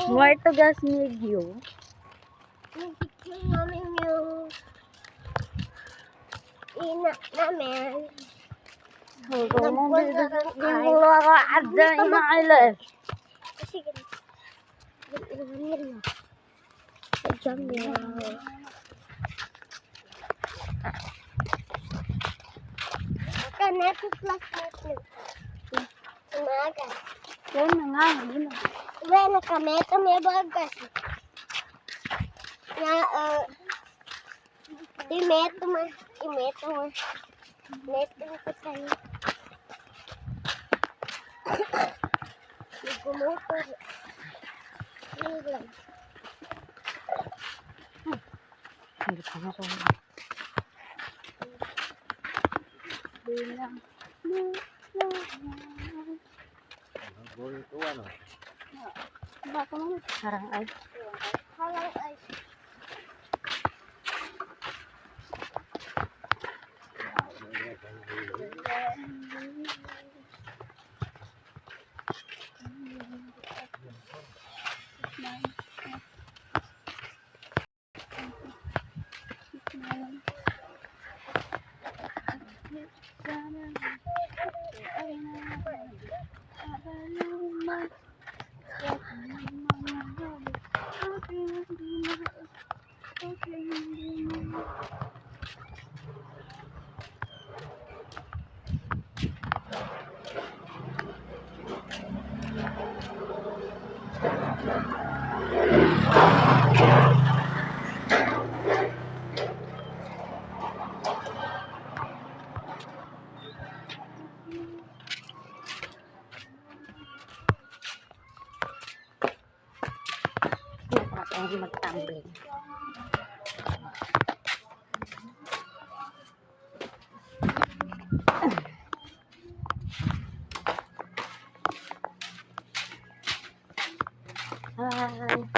Muerto gas medyo. Picture namin yung ina namin. Ginulo ako adya ina ilas. Sige. Gamir na. Gamir. Kaneto plus neto. Umaga. Yan na nga, hindi na. Bueno, kaneto may bagas. Na, imeto mo. Neto mo sa tayo. Nagumutor. Hindi lang. Hindi pa na siya. Bilang. Baka mo sarang ay. Halang ay. Ay, magtambling. Hi.